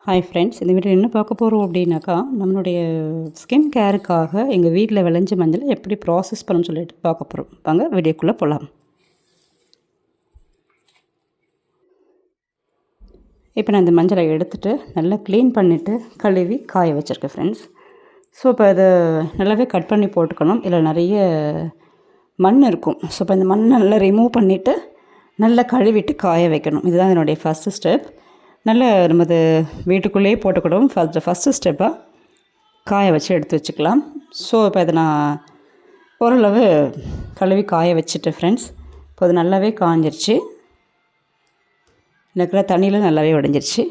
Hi friends, இந்த வீடியோவில் என்ன பார்க்க போகிறோம் அப்படின்னாக்கா, நம்மளுடைய ஸ்கின் கேருக்காக எங்கள் வீட்டில் விளைஞ்ச மஞ்சள் எப்படி ப்ராசஸ் பண்ணணும்னு சொல்லிட்டு பார்க்க போகிறோம். வாங்க வீடியோக்குள்ளே போகலாம். இப்போ நான் இந்த மஞ்சளை எடுத்துகிட்டு நல்லா க்ளீன் பண்ணிவிட்டு கழுவி காய வச்சுருக்கேன் ஃப்ரெண்ட்ஸ். ஸோ இப்போ அதை நல்லாவே கட் பண்ணி போட்டுக்கணும். இதில் நிறைய மண் இருக்கும். ஸோ இப்போ இந்த மண்ணை நல்லா ரிமூவ் பண்ணிவிட்டு நல்லா கழுவிட்டு காய வைக்கணும். இதுதான் என்னுடைய ஃபஸ்ட்டு ஸ்டெப். நல்ல நமது வீட்டுக்குள்ளேயே போட்டுக்கிடும் ஃபஸ்ட்டு ஸ்டெப்பாக காய வச்சு எடுத்து வச்சுக்கலாம். ஸோ இப்போ இதை நான் ஓரளவு கழுவி காய வச்சுட்டேன் ஃப்ரெண்ட்ஸ். இப்போ அது நல்லாவே காஞ்சிருச்சு. இருக்கிற தண்ணியில் நல்லாவே உடைஞ்சிருச்சு.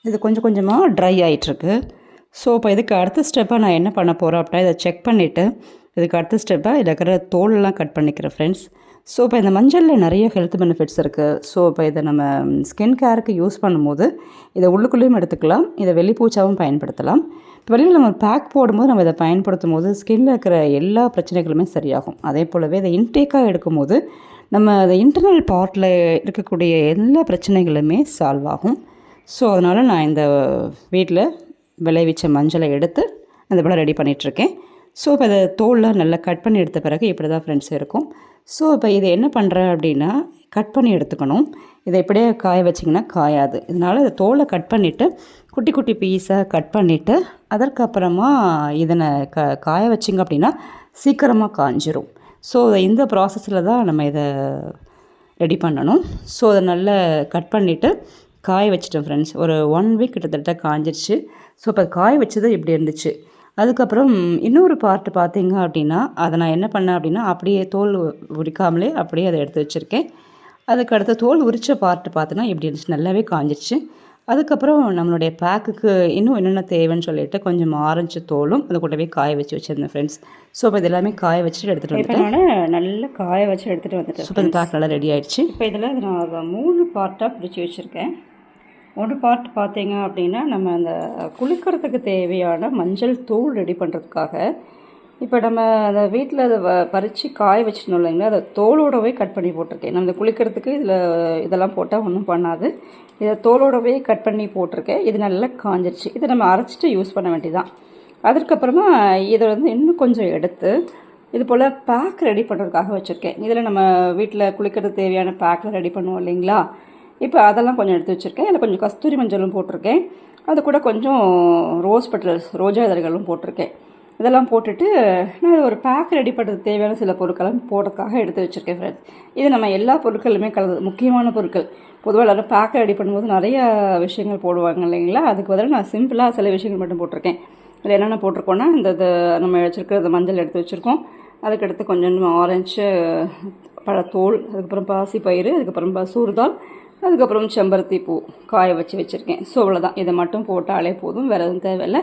இது கொஞ்சம் கொஞ்சமாக ட்ரை ஆகிட்டுருக்கு. ஸோ இப்போ இதுக்கு அடுத்த ஸ்டெப்பாக நான் என்ன பண்ண போகிறேன் அப்படின்னா, இதை செக் பண்ணிவிட்டு இதுக்கு அடுத்த ஸ்டெப்பாக இதில் இருக்கிற தோலெலாம் கட் பண்ணிக்கிறேன் ஃப்ரெண்ட்ஸ். ஸோ இப்போ இந்த மஞ்சளில் நிறைய ஹெல்த் பெனிஃபிட்ஸ் இருக்குது. ஸோ இப்போ இதை நம்ம ஸ்கின் கேருக்கு யூஸ் பண்ணும்போது இதை உள்ளுக்குள்ளேயும் எடுத்துக்கலாம், இதை வெளிப்பூச்சாவும் பயன்படுத்தலாம். இப்போ வெளியில் நம்ம பேக் போடும்போது நம்ம இதை பயன்படுத்தும் போது ஸ்கின்னில் இருக்கிற எல்லா பிரச்சனைகளுமே சரியாகும். அதே போலவே இதை இன்டேக்காக எடுக்கும்போது நம்ம அந்த இன்டர்னல் பார்ட்டில் இருக்கக்கூடிய எல்லா பிரச்சனைகளுமே சால்வ் ஆகும். ஸோ அதனால் நான் இந்த வீட்டில் விளைவிச்ச மஞ்சளை எடுத்து அந்த போல் ரெடி பண்ணிகிட்ருக்கேன். ஸோ இப்போ அதை தோலில் நல்லா கட் பண்ணி எடுத்த பிறகு இப்படி தான் ஃப்ரெண்ட்ஸ் இருக்கும். ஸோ இப்போ இதை என்ன பண்ணுறேன் அப்படின்னா, கட் பண்ணி எடுத்துக்கணும். இதை இப்படியே காய வச்சிங்கன்னா காயாது. இதனால் இதை தோலை கட் பண்ணிவிட்டு குட்டி குட்டி பீஸாக கட் பண்ணிவிட்டு அதற்கப்புறமா இதனை காய வச்சிங்க அப்படின்னா சீக்கிரமாக காஞ்சிரும். ஸோ இந்த ப்ராசஸில் தான் நம்ம இதை ரெடி பண்ணணும். ஸோ அதை நல்லா கட் பண்ணிவிட்டு காய வச்சிட்டேன் ஃப்ரெண்ட்ஸ். ஒரு 1 வீக் கிட்டத்தட்ட காஞ்சிருச்சு. ஸோ இப்போ காய வச்சது இப்படி இருந்துச்சு. அதுக்கப்புறம் இன்னொரு பார்ட்டு பார்த்தீங்க அப்படின்னா, அதை நான் என்ன பண்ணேன் அப்படின்னா, அப்படியே தோல் உரிக்காமலே அப்படியே அதை எடுத்து வச்சுருக்கேன். அதுக்கு அடுத்த தோல் உரித்த பார்ட்டு பார்த்தோன்னா இப்படி இருந்துச்சு, நல்லாவே காஞ்சிருச்சு. அதுக்கப்புறம் நம்மளுடைய பேக்குக்கு இன்னும் என்னென்ன தேவைன்னு சொல்லிட்டு கொஞ்சம் ஆரஞ்சு தோலும் அது கூடவே காய வச்சு வச்சுருந்தேன் ஃப்ரெண்ட்ஸ். ஸோ இப்போ இது எல்லாமே காய வச்சுட்டு எடுத்துகிட்டு வந்துட்டேன். நான் நல்லா காய வச்சு எடுத்துகிட்டு வந்துட்டேன். ஸோ இப்போ இந்த பேக் நல்லா ரெடி ஆகிடுச்சு. இப்போ இதில் நான் 3 பார்ட்டாக பிடிச்சி வச்சுருக்கேன். ஒரு பார்ட் பார்த்தீங்க அப்படின்னா, நம்ம அந்த குளிக்கிறதுக்கு தேவையான மஞ்சள் தூள் ரெடி பண்ணுறதுக்காக இப்போ நம்ம அந்த வீட்டில் அதை பறித்து காய வச்சுருந்தோம் இல்லைங்களா, அதை தோலோடவே கட் பண்ணி போட்டிருக்கேன். நம்ம இந்த குளிக்கிறதுக்கு இதெல்லாம் போட்டால் ஒன்றும் பண்ணாது. இதை தோலோடவே கட் பண்ணி போட்டிருக்கேன். இது நல்லா காஞ்சிருச்சு. இதை நம்ம அரைச்சிட்டு யூஸ் பண்ண வேண்டியதான். அதுக்கப்புறமா இதை இன்னும் கொஞ்சம் எடுத்து இது போல் பேக் ரெடி பண்ணுறதுக்காக வச்சுருக்கேன். இதில் நம்ம வீட்டில் குளிக்கிறதுக்கு தேவையான பேக்கில் ரெடி பண்ணுவோம் இல்லைங்களா, இப்போ அதெல்லாம் கொஞ்சம் எடுத்து வச்சுருக்கேன். அதில் கொஞ்சம் கஸ்தூரி மஞ்சளும் போட்டிருக்கேன். அது கூட கொஞ்சம் ரோஸ் பெட்டல்ஸ், ரோஜா இதழ்களும் போட்டிருக்கேன். இதெல்லாம் போட்டுட்டு நான் ஒரு பேக் ரெடி பண்ணுறதுக்கு தேவையான சில பொருட்களும் போடுறதுக்காக எடுத்து வச்சுருக்கேன் ஃப்ரெண்ட்ஸ். இது நம்ம எல்லா பொருட்களுமே கலந்து முக்கியமான பொருட்கள். பொதுவாக எல்லோரும் பேக் ரெடி பண்ணும்போது நிறைய விஷயங்கள் போடுவாங்க இல்லைங்களா, அதுக்கு பதிலாக நான் சிம்பிளாக சில விஷயங்கள் மட்டும் போட்டிருக்கேன். இதில் என்னென்ன போட்டிருக்கோன்னா, இந்த நம்ம வச்சுருக்கிற இந்த மஞ்சள் எடுத்து வச்சுருக்கோம். அதுக்கடுத்து கொஞ்சம் ஆரஞ்சு பழத்தோல், அதுக்கப்புறம் பாசி பயிறு, அதுக்கப்புறம் சூர்தால், அதுக்கப்புறம் செம்பருத்தி பூ காய வச்சு வச்சுருக்கேன். ஸோ அவ்வளோதான். இதை மட்டும் போட்டாலே போதும், வேறு எதுவும் தேவையில்லை.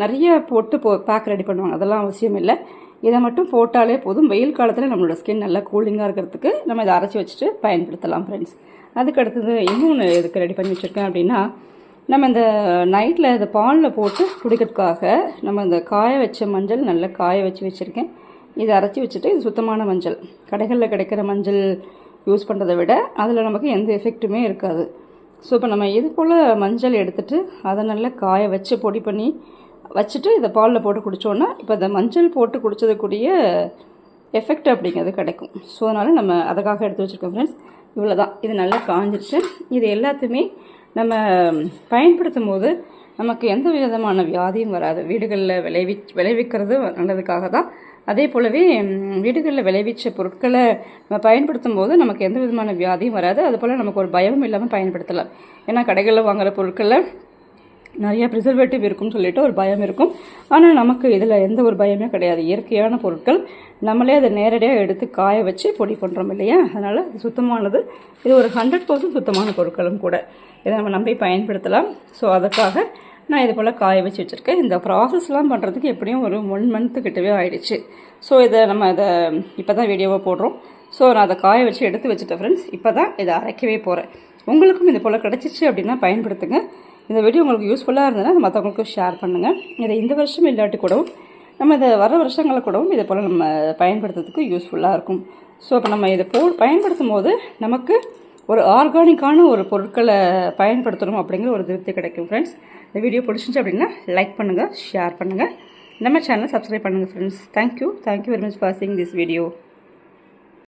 நிறைய போட்டு பேக் ரெடி பண்ணுவாங்க, அதெல்லாம் அவசியம் இல்லை. இதை மட்டும் போட்டாலே போதும். வெயில் காலத்தில் நம்மளோட ஸ்கின் நல்லா கூலிங்காக இருக்கிறதுக்கு நம்ம இதை அரைச்சி வச்சுட்டு பயன்படுத்தலாம் ஃப்ரெண்ட்ஸ். அதுக்கு அடுத்தது இன்னொன்று எதுக்கு ரெடி பண்ணி வச்சுருக்கேன் அப்படின்னா, நம்ம இந்த நைட்டில் இதை பாலில் போட்டு குடிக்கிறதுக்காக நம்ம இந்த காய வச்ச மஞ்சள் நல்லா காய வச்சுருக்கேன். இதை அரைச்சி வச்சுட்டு, இது சுத்தமான மஞ்சள், கடைகளில் கிடைக்கிற மஞ்சள் யூஸ் பண்ணுறதை விட அதில் நமக்கு எந்த எஃபெக்ட்டுமே இருக்காது. ஸோ இப்போ நம்ம இது போல் மஞ்சள் எடுத்துகிட்டு அதை நல்லா காய வச்சு பொடி பண்ணி வச்சுட்டு இதை பாலில் போட்டு குடித்தோன்னா இப்போ இந்த மஞ்சள் போட்டு குடித்ததுக்குரிய எஃபெக்ட் அப்படிங்கிறது கிடைக்கும். ஸோ அதனால் நம்ம அதுக்காக எடுத்து வச்சுருக்கோம் ஃப்ரெண்ட்ஸ். இவ்வளோ தான். இது நல்லா காஞ்சிருச்சு. இது எல்லாத்தையுமே நம்ம பயன்படுத்தும் போது நமக்கு எந்த விதமான வியாதியும் வராது. வீடுகளில் விளைவிக்கிறது நல்லதுக்காக தான். அதே போலவே வீடுகளில் விளைவிச்ச பொருட்களை நம்ம பயன்படுத்தும் போது நமக்கு எந்த விதமான வியாதியும் வராது. அதுபோல் நமக்கு ஒரு பயமும் இல்லாமல் பயன்படுத்தலாம். ஏன்னா கடைகளில் வாங்குகிற பொருட்களில் நிறைய ப்ரிசர்வேட்டிவ் இருக்குன்னு சொல்லிட்டு ஒரு பயம் இருக்கும். ஆனால் நமக்கு இதில் எந்த ஒரு பயமே கிடையாது. இயற்கையான பொருட்கள், நம்மளே அதை நேரடியாக எடுத்து காய வச்சு பொடி பண்ணுறோம் இல்லையா, அதனால் இது சுத்தமானது. இது ஒரு 100% சுத்தமான பொருட்களும் கூட. இதை நம்ம நம்பி பயன்படுத்தலாம். ஸோ அதுக்காக நான் இது போல் காய வச்சு வச்சுருக்கேன். இந்த ப்ராசஸ்லாம் பண்ணுறதுக்கு எப்படியும் ஒரு 1 மந்த்து கிட்டவே ஆகிடுச்சு. ஸோ இதை நம்ம இப்போ தான் வீடியோவாக போடுறோம். ஸோ நான் அதை காய வச்சு எடுத்து வச்சுட்டேன் ஃப்ரெண்ட்ஸ். இப்போ தான் இதை அரைக்கவே போகிறேன். உங்களுக்கும் இது போல் கிடச்சிச்சு அப்படின்னா பயன்படுத்துங்க. இந்த வீடியோ உங்களுக்கு யூஸ்ஃபுல்லாக இருந்ததுன்னா அது மற்றவங்களுக்கும் ஷேர் பண்ணுங்கள். இதை இந்த வருஷம் இல்லாட்டி கூடவும் நம்ம இதை வர வருஷங்களை கூடவும் இதை போல் நம்ம பயன்படுத்துறதுக்கு யூஸ்ஃபுல்லாக இருக்கும். ஸோ இப்போ நம்ம இதை பயன்படுத்தும் போது நமக்கு ஒரு ஆர்கானிக்கான ஒரு பொருட்களை பயன்படுத்தணும் அப்படிங்கிற ஒரு திருப்தி கிடைக்கும் ஃப்ரெண்ட்ஸ். இந்த வீடியோ பிடிச்சிச்சு அப்படின்னா லைக் பண்ணுங்கள், ஷேர் பண்ணுங்கள், நம்ம சேனலை சப்ஸ்கிரைப் பண்ணுங்கள் friends. Thank you very much for வாட்சிங் திஸ் வீடியோ.